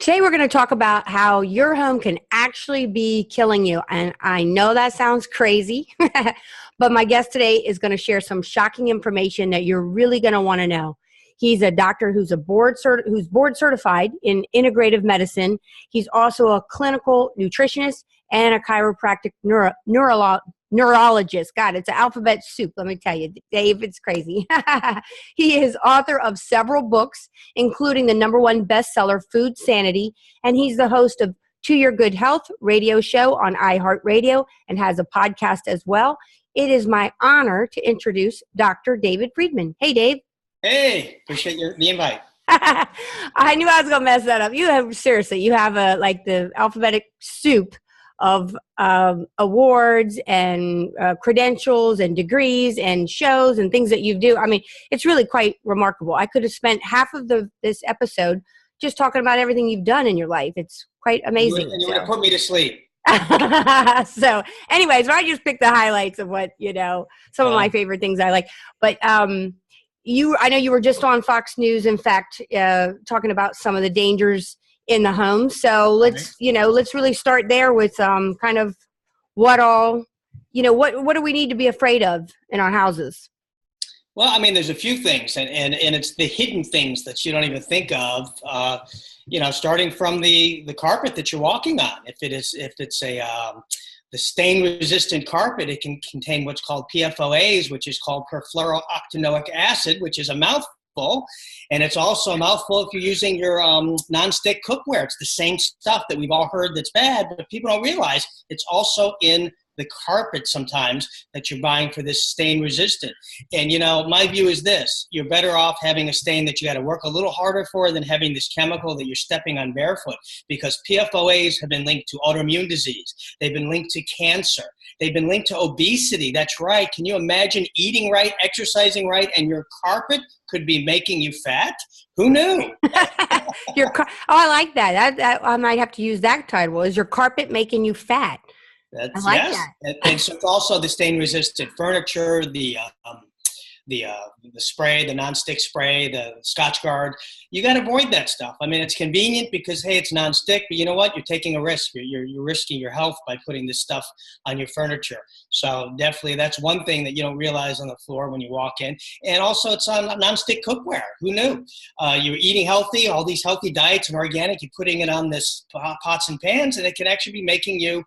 Today we're going to talk about how your home can actually be killing you. And I know that sounds crazy, but my guest today is going to share some shocking information that you're really going to want to know. He's a doctor who's board certified in integrative medicine. He's also a clinical nutritionist and a chiropractic neurologist. God, it's an alphabet soup. Let me tell you, Dave, it's crazy. He is author of several books, including the #1 bestseller, Food Sanity, and he's the host of To Your Good Health radio show on iHeartRadio and has a podcast as well. It is my honor to introduce Dr. David Friedman. Hey, Dave. Hey, appreciate the invite. I knew I was going to mess that up. You have the alphabetic soup of awards and credentials and degrees and shows and things that you do. I mean, it's really quite remarkable. I could have spent half of this episode just talking about everything you've done in your life. It's quite amazing. You would have put me to sleep. So anyways, I just picked the highlights of what, some of my favorite things I like. But I know you were just on Fox News, in fact, talking about some of the dangers in the home. So let's really start there with kind of what do we need to be afraid of in our houses? Well, I mean, there's a few things, and it's the hidden things that you don't even think of. Starting from the carpet that you're walking on. If it's the stain-resistant carpet, it can contain what's called PFOAs, which is called perfluorooctanoic acid, which is a mouthful. And it's also a mouthful if you're using your nonstick cookware. It's the same stuff that we've all heard that's bad, but people don't realize it's also in the carpet sometimes that you're buying for this stain resistant. And, my view is this: you're better off having a stain that you got to work a little harder for than having this chemical that you're stepping on barefoot, because PFOAs have been linked to autoimmune disease. They've been linked to cancer. They've been linked to obesity. That's right. Can you imagine eating right, exercising right, and your carpet could be making you fat? Who knew? I like that. I might have to use that title. Is your carpet making you fat? Yes. And so it's also the stain-resistant furniture, the spray, the nonstick spray, the Scotch Guard. You got to avoid that stuff. I mean, it's convenient because, hey, it's nonstick, but you know what? You're taking a risk. You're risking your health by putting this stuff on your furniture. So definitely that's one thing that you don't realize on the floor when you walk in. And also it's on nonstick cookware. Who knew? You're eating healthy, all these healthy diets and organic. You're putting it on this pots and pans, and it can actually be making you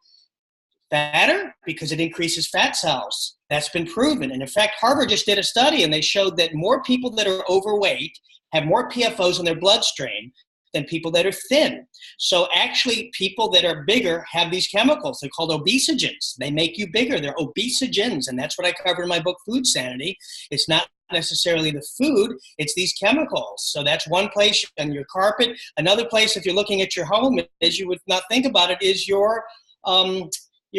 fatter because it increases fat cells. That's been proven. And in fact, Harvard just did a study and they showed that more people that are overweight have more PFOs in their bloodstream than people that are thin. So actually, people that are bigger have these chemicals. They're called obesogens. They make you bigger. They're obesogens. And that's what I cover in my book, Food Sanity. It's not necessarily the food, it's these chemicals. So that's one place on your carpet. Another place, if you're looking at your home, as you would not think about it, is your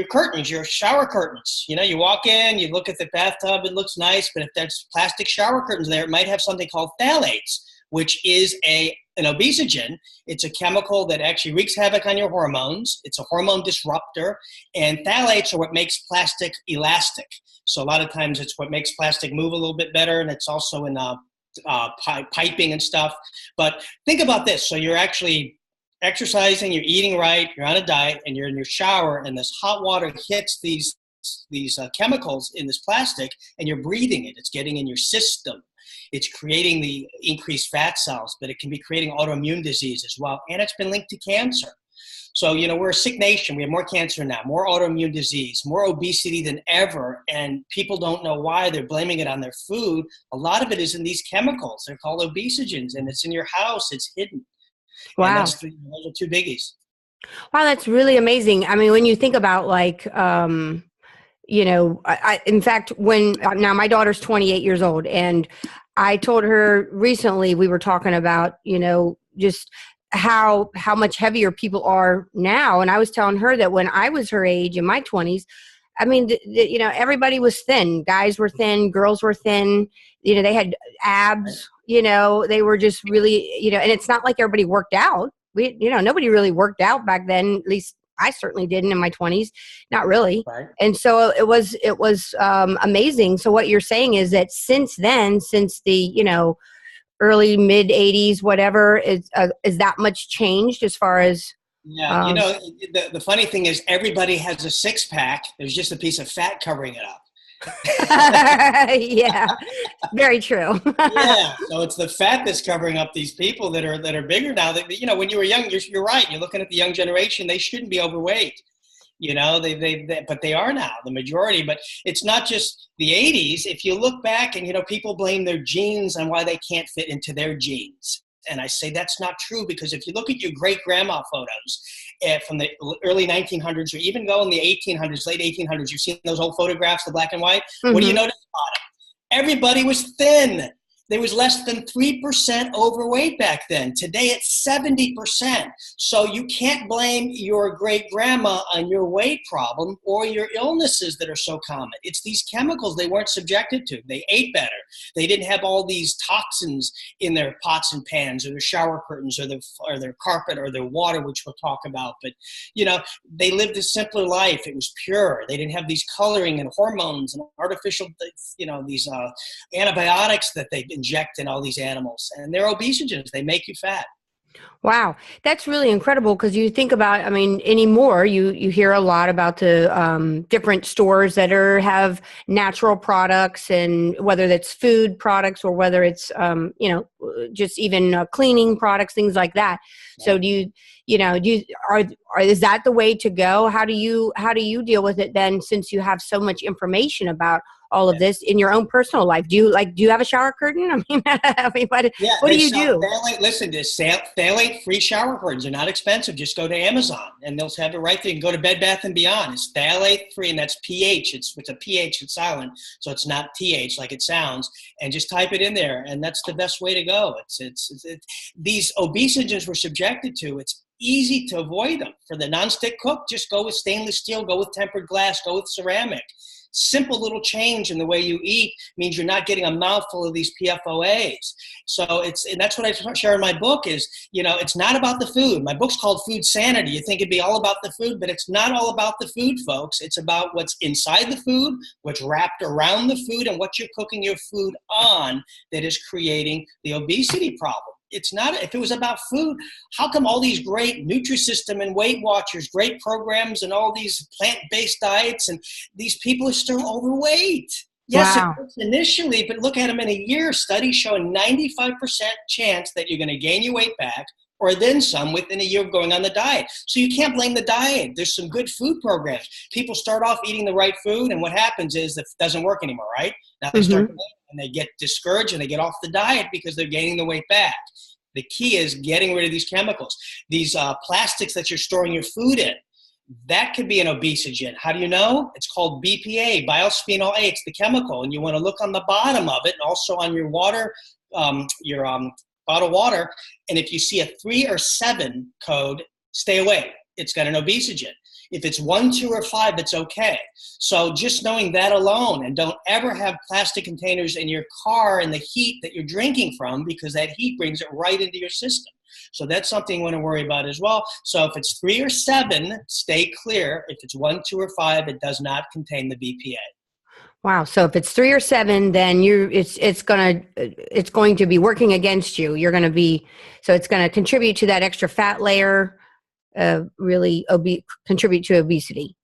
curtains, your shower curtains. You walk in, you look at the bathtub, it looks nice, but if there's plastic shower curtains there, it might have something called phthalates, which is an obesogen. It's a chemical that actually wreaks havoc on your hormones. It's a hormone disruptor, and phthalates are what makes plastic elastic. So a lot of times it's what makes plastic move a little bit better, and it's also in piping and stuff. But think about this. So you're actually exercising, you're eating right, you're on a diet, and you're in your shower, and this hot water hits these chemicals in this plastic, and you're breathing it. It's getting in your system. It's creating the increased fat cells, but it can be creating autoimmune disease as well, and it's been linked to cancer. So, we're a sick nation. We have more cancer now, more autoimmune disease, more obesity than ever, and people don't know why. They're blaming it on their food. A lot of it is in these chemicals. They're called obesogens, and it's in your house. It's hidden. Wow. Those are two biggies. Wow, that's really amazing. I mean, when you think about in fact, now my daughter's 28 years old, and I told her recently, we were talking about, just how much heavier people are now. And I was telling her that when I was her age in my 20s, I mean, everybody was thin. Guys were thin, girls were thin, they had abs, they were just really, and it's not like everybody worked out. Nobody really worked out back then. At least I certainly didn't in my 20s, not really. Right. And so it was amazing. So what you're saying is that since then, since the, early mid 80s, whatever, is that much changed as far as? Yeah, the funny thing is everybody has a six pack. There's just a piece of fat covering it up. Yeah, very true. Yeah, so it's the fat that's covering up these people that are bigger now. That when you were young, you're right. You're looking at the young generation; they shouldn't be overweight. But they are now the majority. But it's not just the '80s. If you look back, and people blame their genes on why they can't fit into their genes. And I say that's not true, because if you look at your great-grandma photos from the early 1900s, or even go in the 1800s, late 1800s, you've seen those old photographs, the black and white. Mm-hmm. What do you notice about it? Everybody was thin. There was less than 3% overweight back then. Today it's 70%. So you can't blame your great-grandma on your weight problem or your illnesses that are so common. It's these chemicals they weren't subjected to. They ate better. They didn't have all these toxins in their pots and pans, or their shower curtains, or their carpet, or their water, which we'll talk about. But, they lived a simpler life. It was pure. They didn't have these coloring and hormones and artificial, these antibiotics that they inject in all these animals, and they're obesogens. They make you fat. Wow, that's really incredible, because you think about, anymore you hear a lot about the different stores that have natural products, and whether that's food products or whether it's just even cleaning products, things like that. So is that the way to go? How do you deal with it then, since you have so much information about all of this in your own personal life? Do you have a shower curtain? What do you do? Listen, this phthalate free shower curtains are not expensive. Just go to Amazon and they'll have it right there. You can go to Bed Bath & Beyond. It's phthalate free, and that's pH. It's a pH, it's silent, so it's not TH like it sounds. And just type it in there, and that's the best way to go. It's these obesogens we're subjected to. It's easy to avoid them. For the nonstick cook, just go with stainless steel, go with tempered glass, go with ceramic. Simple little change in the way you eat means you're not getting a mouthful of these PFOAs. So and that's what I share in my book is, it's not about the food. My book's called Food Sanity. You think it'd be all about the food, but it's not all about the food, folks. It's about what's inside the food, what's wrapped around the food, and what you're cooking your food on that is creating the obesity problem. It's not, if it was about food, how come all these great Nutrisystem and Weight Watchers, great programs, and all these plant-based diets, and these people are still overweight? Yes, wow. It works initially, but look at them in a year. Studies show a 95% chance that you're going to gain your weight back, or then some, within a year of going on the diet. So you can't blame the diet. There's some good food programs. People start off eating the right food, and what happens is it doesn't work anymore, right? Now they start and they get discouraged and they get off the diet because they're gaining the weight back. The key is getting rid of these chemicals. These plastics that you're storing your food in, that could be an obesogen. How do you know? It's called BPA, bisphenol A. It's the chemical, and you want to look on the bottom of it, and also on your water, bottled water. And if you see a 3 or 7 code, stay away. It's got an obesogen. If it's 1, 2, or 5, it's okay. So just knowing that alone, and don't ever have plastic containers in your car in the heat that you're drinking from, because that heat brings it right into your system. So that's something you want to worry about as well. So if it's 3 or 7, stay clear. If it's 1, 2, or 5, it does not contain the BPA. Wow. So if it's 3 or 7, then it's going to be working against you. So it's going to contribute to that extra fat layer, really contribute to obesity.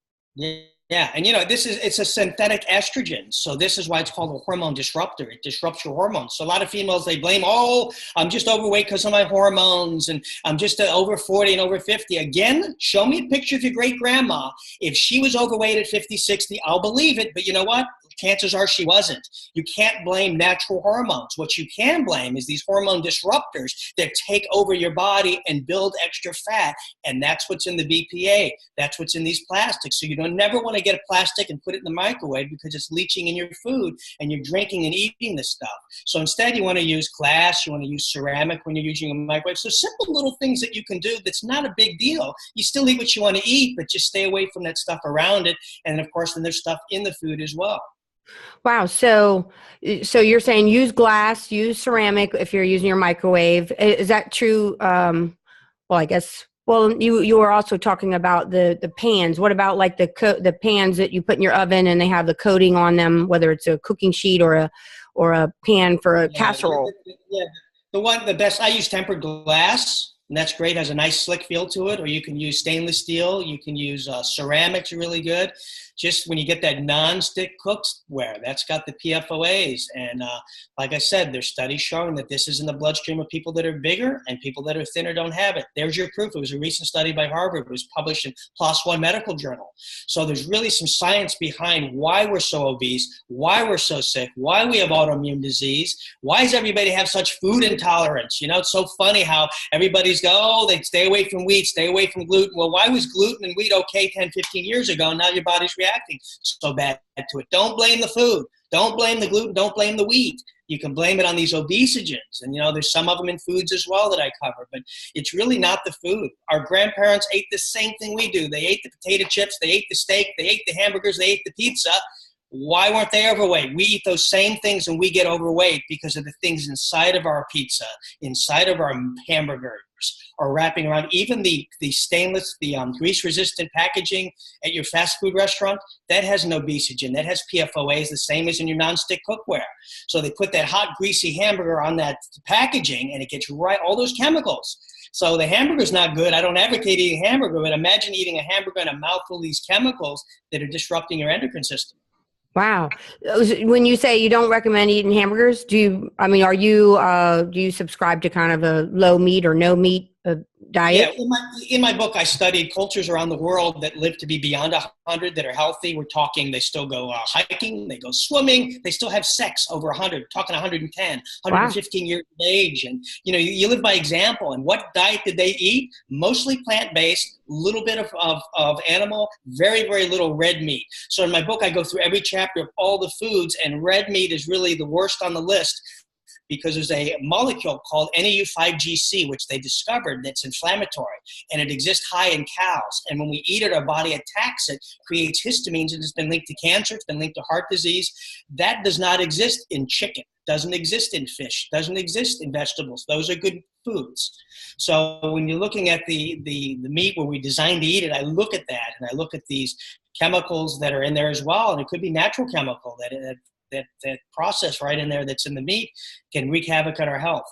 Yeah, and it's a synthetic estrogen, so this is why it's called a hormone disruptor. It disrupts your hormones. So a lot of females, they blame, I'm just overweight because of my hormones, and I'm just over 40 and over 50. Again, show me a picture of your great grandma. If she was overweight at 50, 60, I'll believe it, but you know what? Chances are she wasn't. You can't blame natural hormones. What you can blame is these hormone disruptors that take over your body and build extra fat, and that's what's in the BPA. That's what's in these plastics. So you don't never want to get a plastic and put it in the microwave, because it's leaching in your food and you're drinking and eating this stuff. So instead, you want to use glass, you want to use ceramic when you're using a microwave. So simple little things that you can do that's not a big deal. You still eat what you want to eat, but just stay away from that stuff around it. And of course, then there's stuff in the food as well. Wow. So you're saying use glass, use ceramic if you're using your microwave. Is that true? I guess. Well, you were also talking about the pans. What about like the pans that you put in your oven and they have the coating on them, whether it's a cooking sheet or a pan for a casserole? Yeah. The best, I use tempered glass, and that's great. Has a nice slick feel to it. Or you can use stainless steel. You can use ceramics, really good. Just when you get that non-stick cookware, that's got the PFOAs. And like I said, there's studies showing that this is in the bloodstream of people that are bigger, and people that are thinner don't have it. There's your proof. It was a recent study by Harvard. It was published in PLOS One Medical Journal. So there's really some science behind why we're so obese, why we're so sick, why we have autoimmune disease, why does everybody have such food intolerance? You know, it's so funny how everybody's go, oh, they stay away from wheat, stay away from gluten. Well, why was gluten and wheat okay 10, 15 years ago, and now your body's reacting so bad to it? Don't blame the food. Don't blame the gluten. Don't blame the wheat. You can blame it on these obesogens. And, you know, there's some of them in foods as well that I cover, but it's really not the food. Our grandparents ate the same thing we do. They ate the potato chips. They ate the steak. They ate the hamburgers. They ate the pizza. Why weren't they overweight? We eat those same things and we get overweight because of the things inside of our pizza, inside of our hamburgers, or wrapping around. Even the stainless, the grease-resistant packaging at your fast food restaurant, that has an obesogen. That has PFOAs, the same as in your nonstick cookware. So they put that hot, greasy hamburger on that packaging, and it gets right all those chemicals. So the hamburger's not good. I don't advocate eating hamburger, but imagine eating a hamburger and a mouthful of these chemicals that are disrupting your endocrine system. Wow. When you say you don't recommend eating hamburgers, do you subscribe to kind of a low meat or no meat diet? Yeah, in my book, I studied cultures around the world that live to be beyond 100, that are healthy. We're talking, they still go hiking, they go swimming, they still have sex over 100, talking 110, 115 Wow. years of age. And, you know, you live by example. And what diet did they eat? Mostly plant-based, little bit of animal, very, very little red meat. So in my book, I go through every chapter of all the foods, and red meat is really the worst on the list, because there's a molecule called NAU5GC, which they discovered, that's inflammatory, and it exists high in cows. And when we eat it, our body attacks it, creates histamines, and it's been linked to cancer, it's been linked to heart disease. That does not exist in chicken, doesn't exist in fish, doesn't exist in vegetables. Those are good foods. So when you're looking at the meat where we designed to eat it, I look at that, and I look at these chemicals that are in there as well, and it could be natural chemical that process right in there that's in the meat can wreak havoc on our health.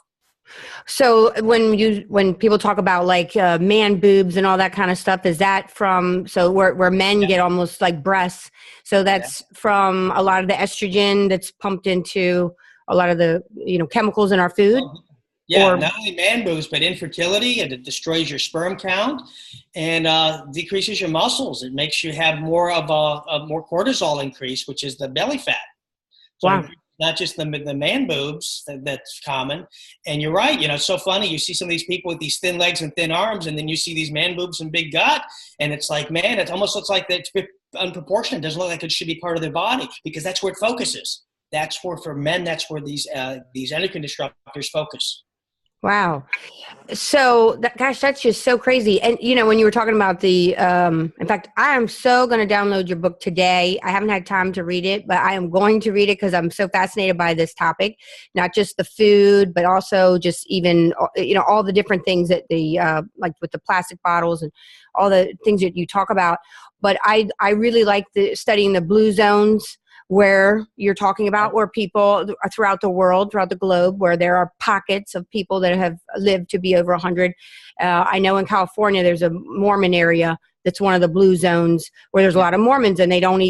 So when people talk about like man boobs and all that kind of stuff, is that from, so where men get almost like breasts? So that's from a lot of the estrogen that's pumped into a lot of the, you know, chemicals in our food? Yeah, Or, not only man boobs, but infertility, and it destroys your sperm count and decreases your muscles. It makes you have more of a more cortisol increase, which is the belly fat. So wow. not just the man boobs that's common. And you're right. You know, it's so funny. You see some of these people with these thin legs and thin arms, and then you see these man boobs and big gut. And it's like, man, it almost looks like it's unproportionate. It doesn't look like it should be part of their body, because that's where it focuses. That's where, for men, that's where these endocrine disruptors focus. Wow. So gosh, that's just so crazy. And, you know, when you were talking about the, in fact, I am so going to download your book today. I haven't had time to read it, but I am going to read it because I'm so fascinated by this topic, not just the food, but also just even, you know, all the different things that like with the plastic bottles and all the things that you talk about. But I really like studying the blue zones, where you're talking about, where people throughout the world, throughout the globe, where there are pockets of people that have lived to be over 100. I know in California, there's a Mormon area that's one of the blue zones where there's a lot of Mormons, and they don't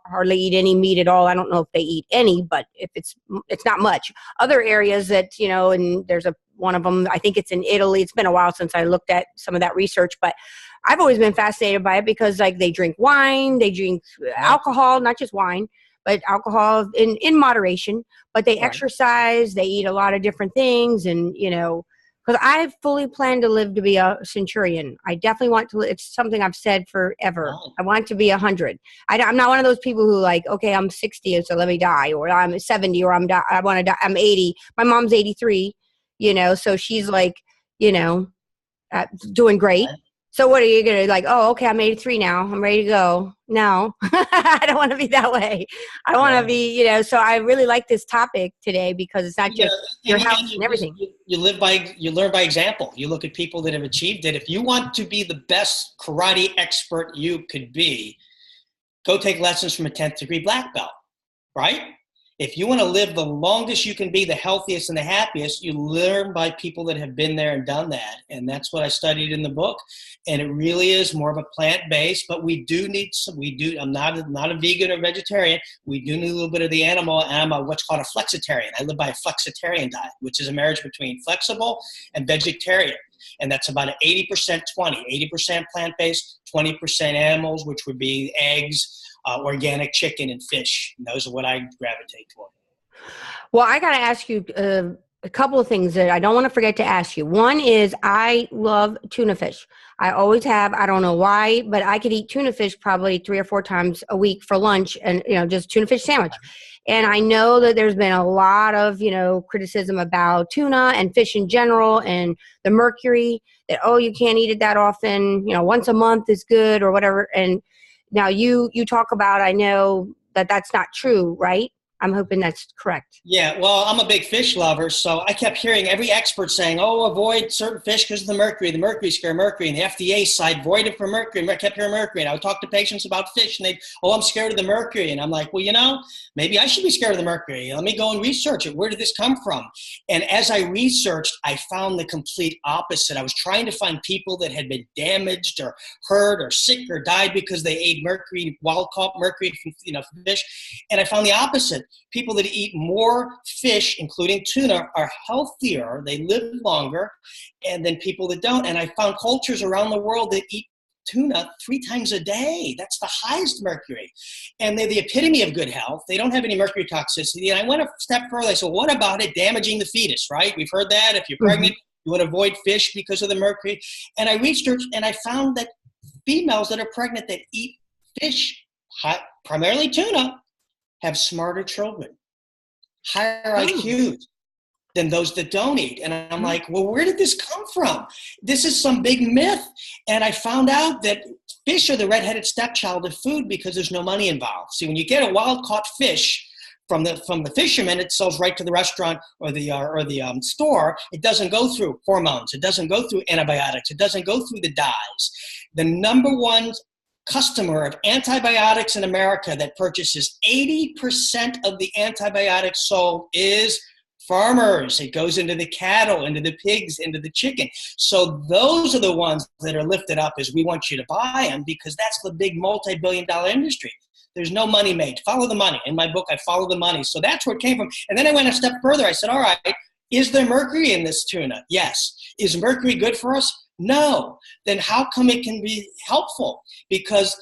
hardly eat any meat at all. I don't know if they eat any, but if it's not much. Other areas that, you know, and there's one of them, I think it's in Italy. It's been a while since I looked at some of that research, but I've always been fascinated by it because, like, they drink wine, they drink alcohol, not just wine, but alcohol in moderation, but they exercise, they eat a lot of different things. And, you know, because I fully plan to live to be a centurion. I definitely want to, it's something I've said forever. I want to be 100. I'm not one of those people who like, okay, I'm 60, so let me die, or I'm 70, or I want to die. I'm 80. My mom's 83, you know, so she's like, you know, doing great. So what are you going to like, oh, okay, I'm 83 now, I'm ready to go. No, I don't want to be that way. I want to be, you know, so I really like this topic today because it's not just your health and everything. You learn by example. You look at people that have achieved it. If you want to be the best karate expert you could be, go take lessons from a 10th degree black belt, right? If you want to live the longest you can be, the healthiest and the happiest, you learn by people that have been there and done that. And that's what I studied in the book. And it really is more of a plant-based, but we do need some, I'm not a vegan or vegetarian. We do need a little bit of the animal. And I'm what's called a flexitarian. I live by a flexitarian diet, which is a marriage between flexible and vegetarian. And that's about an 80% 80% plant-based, 20% animals, which would be eggs, organic chicken, and fish. And those are what I gravitate toward. Well, I got to ask you a couple of things that I don't want to forget to ask you. One is I love tuna fish. I always have. I don't know why, but I could eat tuna fish probably 3 or 4 times a week for lunch, and just tuna fish sandwich. And I know that there's been a lot of criticism about tuna and fish in general, and the mercury, that you can't eat it that often. Once a month is good or whatever. And now you talk about, I know that that's not true, right? I'm hoping that's correct. Yeah, well, I'm a big fish lover, so I kept hearing every expert saying, avoid certain fish because of the mercury scare mercury, and the FDA side void it for mercury, and I kept hearing mercury, and I would talk to patients about fish, and I'm scared of the mercury, and I'm like, well, maybe I should be scared of the mercury. Let me go and research it. Where did this come from? And as I researched, I found the complete opposite. I was trying to find people that had been damaged or hurt or sick or died because they ate mercury, wild-caught mercury from fish, and I found the opposite. People that eat more fish, including tuna, are healthier, they live longer, and then people that don't. And I found cultures around the world that eat tuna 3 times a day. That's the highest mercury. And they're the epitome of good health. They don't have any mercury toxicity. And I went a step further. I said, what about it damaging the fetus, right? We've heard that. If you're pregnant, you want to avoid fish because of the mercury. And I researched, and I found that females that are pregnant that eat fish, primarily tuna, have smarter children, higher IQs than those that don't eat. And I'm like, well, where did this come from? This is some big myth. And I found out that fish are the redheaded stepchild of food because there's no money involved. See, when you get a wild-caught fish from the fisherman, it sells right to the restaurant or the store. It doesn't go through hormones. It doesn't go through antibiotics. It doesn't go through the dyes. The number one customer of antibiotics in America that purchases 80% of the antibiotics sold is farmers. It goes into the cattle, into the pigs, into the chicken. So those are the ones that are lifted up as we want you to buy them because that's the big multi-billion-dollar industry. There's no money made. Follow the money. In my book, I follow the money. So that's where it came from. And then I went a step further. I said, all right, is there mercury in this tuna? Yes. Is mercury good for us? No. Then how come it can be helpful? Because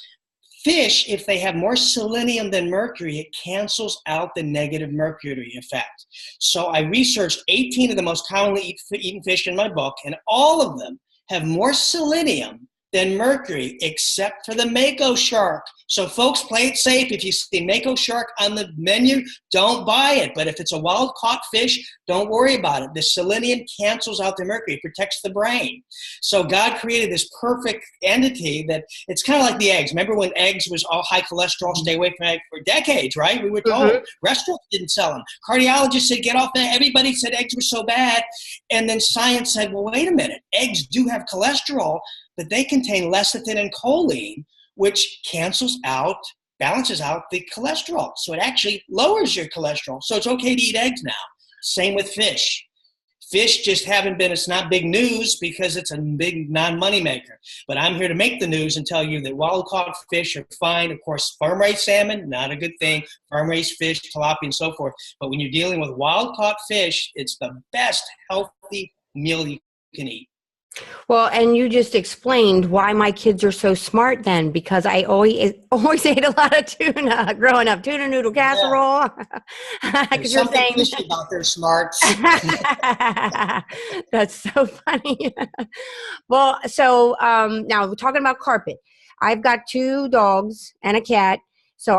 fish, if they have more selenium than mercury, it cancels out the negative mercury effect. So I researched 18 of the most commonly eaten fish in my book, and all of them have more selenium than mercury, except for the mako shark. So folks, play it safe. If you see mako shark on the menu, don't buy it. But if it's a wild-caught fish, don't worry about it. The selenium cancels out the mercury. It protects the brain. So God created this perfect entity that it's kind of like the eggs. Remember when eggs was all high cholesterol, stay away from eggs for decades, right? We were told. Restaurants didn't sell them. Cardiologists said, get off that. Everybody said eggs were so bad. And then science said, well, wait a minute. Eggs do have cholesterol, but they contain lecithin and choline, which balances out the cholesterol. So it actually lowers your cholesterol. So it's okay to eat eggs now. Same with fish. Fish just it's not big news because it's a big non-money maker. But I'm here to make the news and tell you that wild-caught fish are fine. Of course, farm-raised salmon, not a good thing. Farm-raised fish, tilapia, and so forth. But when you're dealing with wild-caught fish, it's the best healthy meal you can eat. Well, and you just explained why my kids are so smart then, because I always ate a lot of tuna growing up, tuna noodle casserole. There's something fishy about their smarts. That's so funny. Well, so now we're talking about carpet. I've got 2 dogs and a cat. So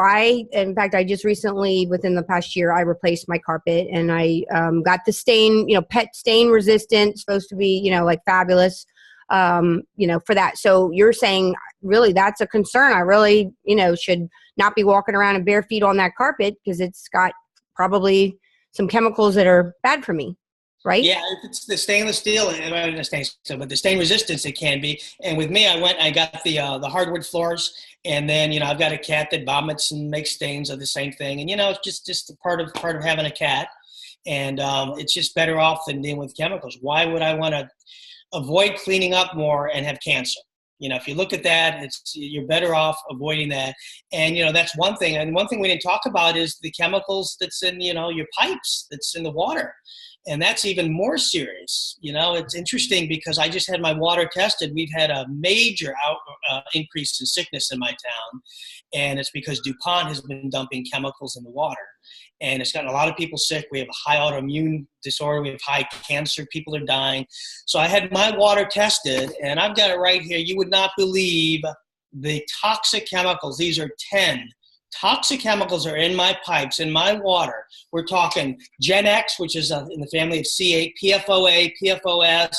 in fact, I just recently, within the past year, I replaced my carpet, and I got the stain, pet stain resistant, supposed to be, like fabulous, for that. So you're saying really that's a concern. I really, should not be walking around in bare feet on that carpet because it's got probably some chemicals that are bad for me. right? Yeah, if it's the stainless steel, not the stainless steel, but the stain resistance, it can be. And with me, I got the hardwood floors, and then I've got a cat that vomits and makes stains of the same thing, and it's just part of having a cat, and it's just better off than dealing with chemicals. Why would I want to avoid cleaning up more and have cancer? If you look at that, you're better off avoiding that. And, that's one thing. And one thing we didn't talk about is the chemicals that's in, your pipes, that's in the water. And that's even more serious. It's interesting because I just had my water tested. We've had a major increase in sickness in my town. And it's because DuPont has been dumping chemicals in the water. And it's gotten a lot of people sick. We have a high autoimmune disorder. We have high cancer. People are dying. So I had my water tested, and I've got it right here. You would not believe the toxic chemicals. These are 10 toxic chemicals are in my pipes, in my water. We're talking Gen X, which is in the family of C8, PFOA, PFOS,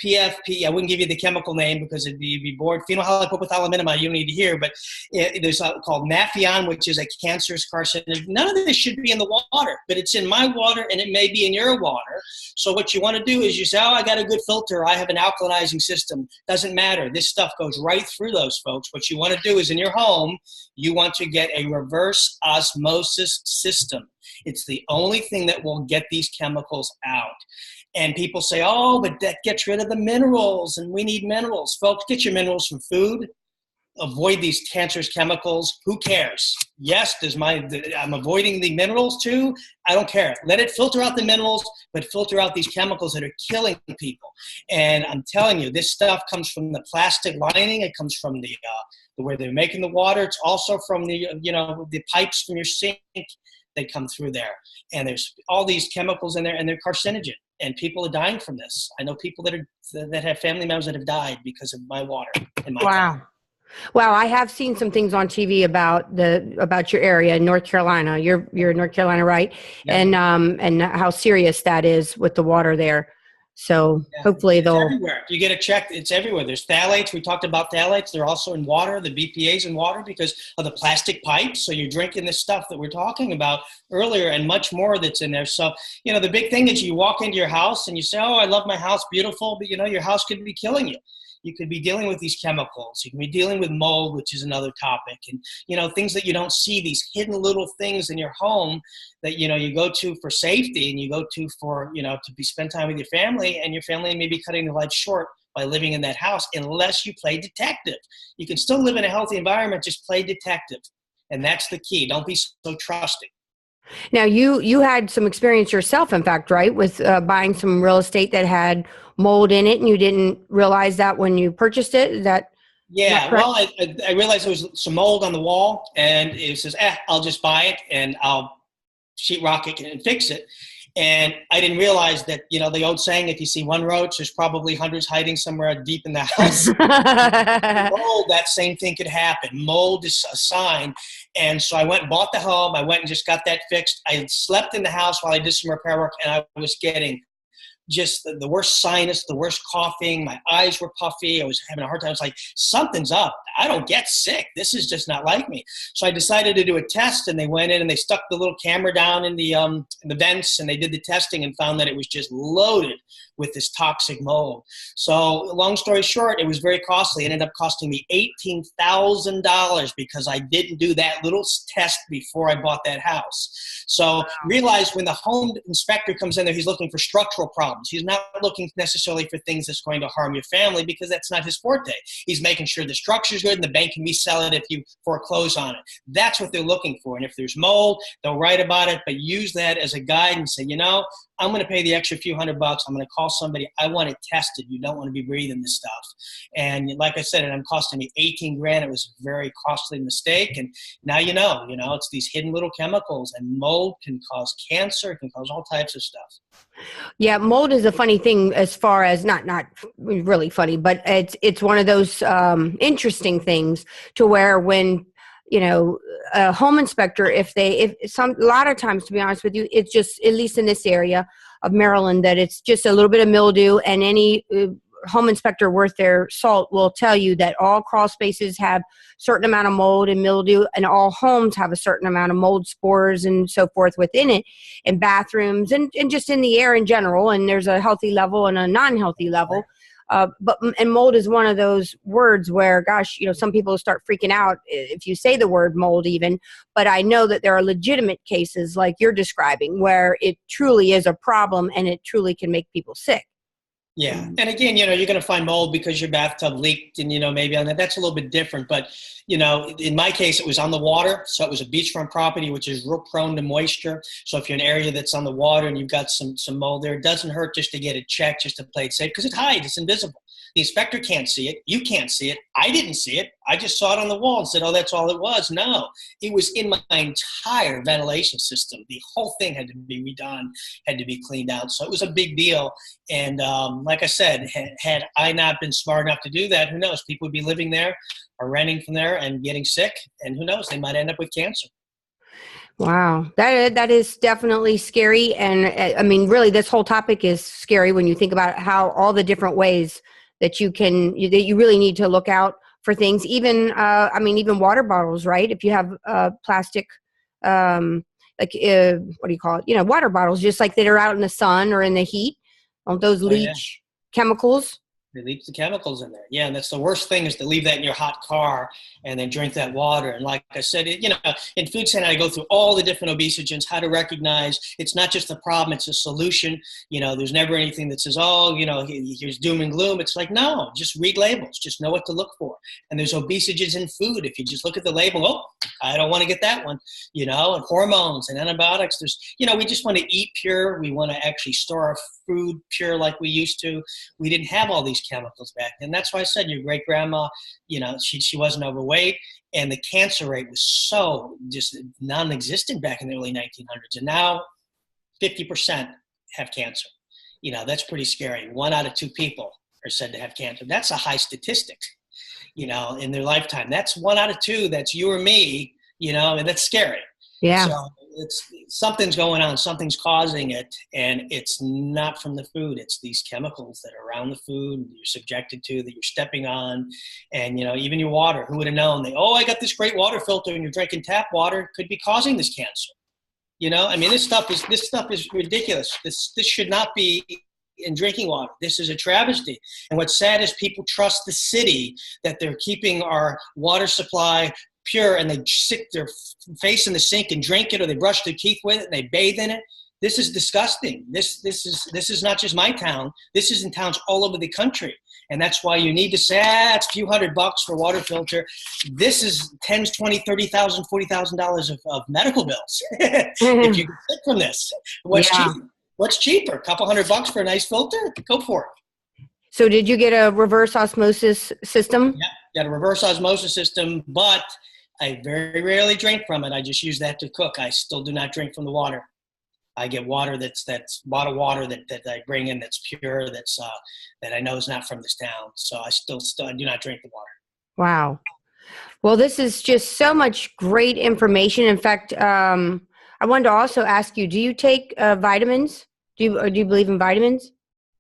PFP. I wouldn't give you the chemical name because you'd be bored. Phenylhalapropythylamine, you don't need to hear, but there's called Naphion, which is a cancerous carcinogen. None of this should be in the water, but it's in my water and it may be in your water. So what you want to do is you say, oh, I got a good filter. I have an alkalinizing system. Doesn't matter. This stuff goes right through those folks. What you want to do is in your home, you want to get a reverse osmosis system. It's the only thing that will get these chemicals out. And people say, oh, but that gets rid of the minerals, and we need minerals. Folks, get your minerals from food. Avoid these cancerous chemicals. Who cares? Yes, I'm avoiding the minerals too. I don't care. Let it filter out the minerals, but filter out these chemicals that are killing people. And I'm telling you, this stuff comes from the plastic lining. It comes from the where they're making the water. It's also from the the pipes from your sink. They come through there, and there's all these chemicals in there, and they're carcinogen. And people are dying from this. I know people that have family members that have died because of my water in my town. Wow, I have seen some things on TV about your area in North Carolina. You're in North Carolina, right? Yeah. And how serious that is with the water there. So hopefully they'll. It's everywhere. You get it checked. It's everywhere. There's phthalates. We talked about phthalates. They're also in water. The BPA's in water because of the plastic pipes. So you're drinking this stuff that we're talking about earlier, and much more that's in there. So the big thing is you walk into your house and you say, "Oh, I love my house, beautiful," but your house could be killing you. You could be dealing with these chemicals. You can be dealing with mold, which is another topic. And, things that you don't see, these hidden little things in your home that, you go to for safety and you go to for, to spend time with your family, and your family may be cutting their life short by living in that house unless you play detective. You can still live in a healthy environment, just play detective. And that's the key. Don't be so trusting. Now, you had some experience yourself, in fact, right, with buying some real estate that had mold in it, and you didn't realize that when you purchased it? Is that well, I realized there was some mold on the wall, and it says, I'll just buy it, and I'll sheetrock it and fix it. And I didn't realize that, the old saying, if you see one roach, there's probably hundreds hiding somewhere deep in the house. Mold, that same thing could happen. Mold is a sign. And so I went and bought the home. I went and just got that fixed. I slept in the house while I did some repair work, and I was getting just the worst sinus, the worst coughing. My eyes were puffy. I was having a hard time. It's like, something's up. I don't get sick. This is just not like me. So I decided to do a test, and they went in and they stuck the little camera down in the vents, and they did the testing and found that it was just loaded with this toxic mold. So long story short, it was very costly. It ended up costing me $18,000 because I didn't do that little test before I bought that house. So realize when the home inspector comes in there, he's looking for structural problems. He's not looking necessarily for things that's going to harm your family because that's not his forte. He's making sure the structure's good and the bank can resell it if you foreclose on it. That's what they're looking for. And if there's mold, they'll write about it, but use that as a guide and say, I'm going to pay the extra few $100. I'm going to call somebody. I want it tested. You don't want to be breathing this stuff. And like I said, it costing me $18,000. It was a very costly mistake. And now it's these hidden little chemicals, and mold can cause cancer. It can cause all types of stuff. Yeah, mold is a funny thing as far as not really funny, but it's one of those interesting things to where when a home inspector, a lot of times, to be honest with you, it's just, at least in this area of Maryland, that it's just a little bit of mildew, and any home inspector worth their salt will tell you that all crawl spaces have certain amount of mold and mildew, and all homes have a certain amount of mold spores and so forth within it, and bathrooms and just in the air in general. And there's a healthy level and a non-healthy level. And mold is one of those words where, gosh, some people start freaking out if you say the word mold even, but I know that there are legitimate cases like you're describing where it truly is a problem and it truly can make people sick. Yeah. And again, you're going to find mold because your bathtub leaked and, maybe on that, that's a little bit different. But, in my case, it was on the water. So it was a beachfront property, which is real prone to moisture. So if you're in an area that's on the water and you've got some mold there, it doesn't hurt just to get it checked, just to play it safe, because it hides, it's invisible. The inspector can't see it. You can't see it. I didn't see it. I just saw it on the wall and said, oh, that's all it was. No, it was in my entire ventilation system. The whole thing had to be redone, had to be cleaned out. So it was a big deal. And like I said, had I not been smart enough to do that, who knows? People would be living there or renting from there and getting sick. And who knows? They might end up with cancer. Wow. That is definitely scary. And I mean, really, this whole topic is scary when you think about how all the different ways that that you really need to look out for things. Even, even water bottles, right? If you have plastic, what do you call it? Water bottles, just like that are out in the sun or in the heat, those leach chemicals. They leach the chemicals in there. Yeah, and that's the worst thing, is to leave that in your hot car and then drink that water. And like I said, in Food Sanity, I go through all the different obesogens, how to recognize it's not just a problem, it's a solution. There's never anything that says, oh, here's doom and gloom. It's like, no, just read labels. Just know what to look for. And there's obesogens in food. If you just look at the label, oh, I don't want to get that one, and hormones and antibiotics. There's, we just want to eat pure. We want to actually store our food pure like we used to. We didn't have all these chemicals back then. That's why I said your great grandma, she wasn't overweight, and the cancer rate was so just non-existent back in the early 1900s. And now 50% have cancer. That's pretty scary. 1 out of 2 people are said to have cancer. That's a high statistic, in their lifetime. That's 1 out of 2. That's you or me, and that's scary. Yeah. So something's going on, something's causing it, and it's not from the food. It's these chemicals that are around the food you're subjected to, that you're stepping on. And, even your water, who would have known that, I got this great water filter and you're drinking tap water, could be causing this cancer. This stuff is ridiculous. This should not be in drinking water. This is a travesty. And what's sad is people trust the city that they're keeping our water supply pure, and they stick their face in the sink and drink it, or they brush their teeth with it and they bathe in it. This is disgusting. This is not just my town. This is in towns all over the country. And that's why you need to say, it's a few $100 for a water filter. This is $10,000, $20,000, $30,000, $40,000 of medical bills. If you get sick from this, what's cheaper? A couple $100 for a nice filter? Go for it. So did you get a reverse osmosis system? Yeah, got a reverse osmosis system, but I very rarely drink from it. I just use that to cook. I still do not drink from the water. I get water that's bottled water that I bring in, that's pure, that I know is not from this town. So I still do not drink the water. Wow. Well, this is just so much great information. In fact, I wanted to also ask you, do you take vitamins? Do you believe in vitamins?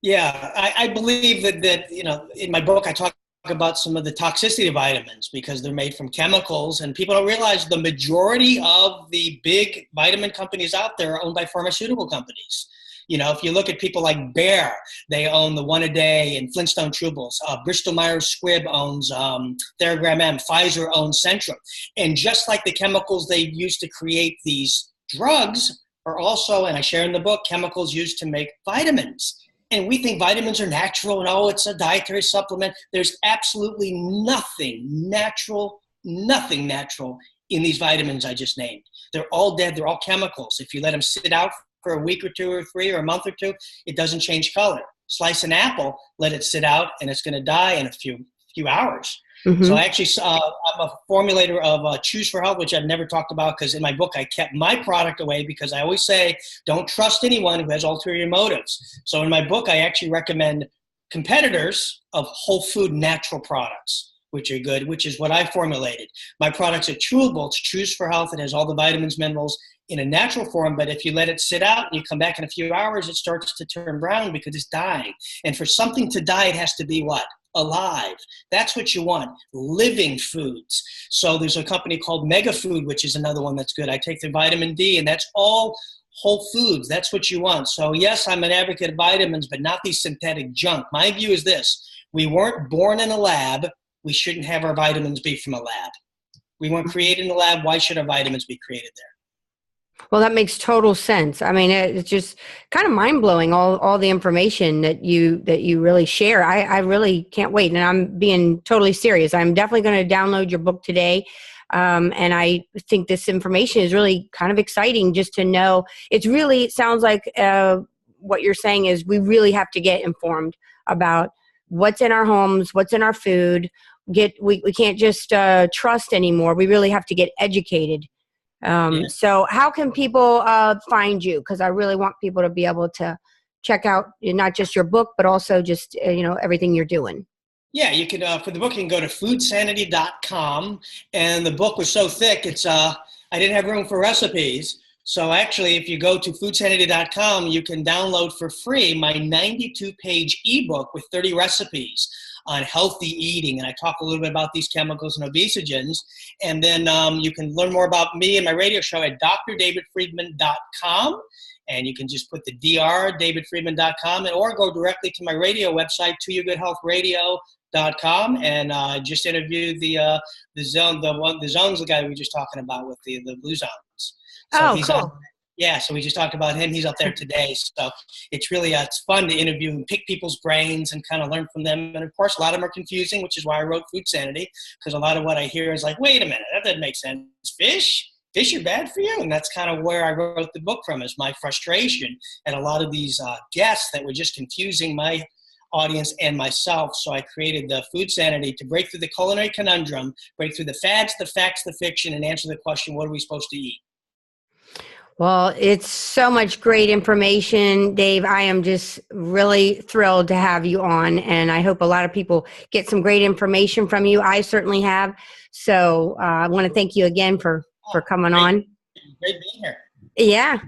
Yeah, I believe that in my book I talk about some of the toxicity of vitamins, because they're made from chemicals, and people don't realize the majority of the big vitamin companies out there are owned by pharmaceutical companies. If you look at people like Bayer, they own the One A Day and Flintstone Chewables. Bristol Myers Squibb owns Theragram M. Pfizer owns Centrum. And just like the chemicals they use to create these drugs are also, and I share in the book, chemicals used to make vitamins. And we think vitamins are natural and, it's a dietary supplement. There's absolutely nothing natural in these vitamins I just named. They're all dead. They're all chemicals. If you let them sit out for a week or 2 or 3 or a month or 2, it doesn't change color. Slice an apple, let it sit out, and it's going to die in a few hours. Mm-hmm. So actually, I'm a formulator of Choose for Health, which I've never talked about, because in my book, I kept my product away, because I always say, don't trust anyone who has ulterior motives. So in my book, I actually recommend competitors of whole food natural products. which are good, which is what I formulated. My product's a chewable. It's Chews for Health. It has all the vitamins, minerals in a natural form, but if you let it sit out and you come back in a few hours, it starts to turn brown because it's dying. And for something to die, it has to be what? Alive. That's what you want. Living foods. So there's a company called Mega Food, which is another one that's good. I take the vitamin D, and that's all whole foods. That's what you want. So yes, I'm an advocate of vitamins, but not these synthetic junk. My view is this. We weren't born in a lab. We shouldn't have our vitamins be from a lab. We weren't created in a lab. Why should our vitamins be created there? Well, that makes total sense. I mean, it's just kind of mind blowing, all the information that you really share. I really can't wait. And I'm being totally serious. I'm definitely going to download your book today. And I think this information is really kind of exciting just to know. It sounds like what you're saying is we really have to get informed about what's in our homes, what's in our food. We can't just trust anymore. We really have to get educated. So how can people find you? Because I really want people to be able to check out not just your book, but also just, everything you're doing. Yeah, you can, for the book, you can go to foodsanity.com. And the book was so thick, I didn't have room for recipes. So actually, if you go to foodsanity.com, you can download for free my 92-page ebook with 30 recipes on healthy eating. And I talk a little bit about these chemicals and obesogens. And then you can learn more about me and my radio show at drdavidfriedman.com. And you can just put the davidfriedman.com or go directly to my radio website, toyourgoodhealthradio.com, and just interview the zones, the guy we were just talking about with the blue zones. So cool. So we just talked about him. He's up there today. So it's really, it's fun to interview and pick people's brains and kind of learn from them. And of course, a lot of them are confusing, which is why I wrote Food Sanity, because a lot of what I hear is like, wait a minute, that doesn't make sense. Fish are bad for you? And that's kind of where I wrote the book from, is my frustration at a lot of these guests that were just confusing my audience and myself. So I created the Food Sanity to break through the culinary conundrum, break through the fads, the facts, the fiction, and answer the question, what are we supposed to eat? Well, it's so much great information, Dave. I am just really thrilled to have you on, and I hope a lot of people get some great information from you. I certainly have. So I want to thank you again for coming on. Great being here. Yeah.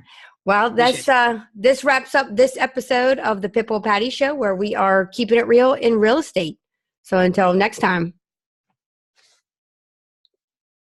Well, this wraps up this episode of the Pitbull Patti Show, where we are keeping it real in real estate. So until next time.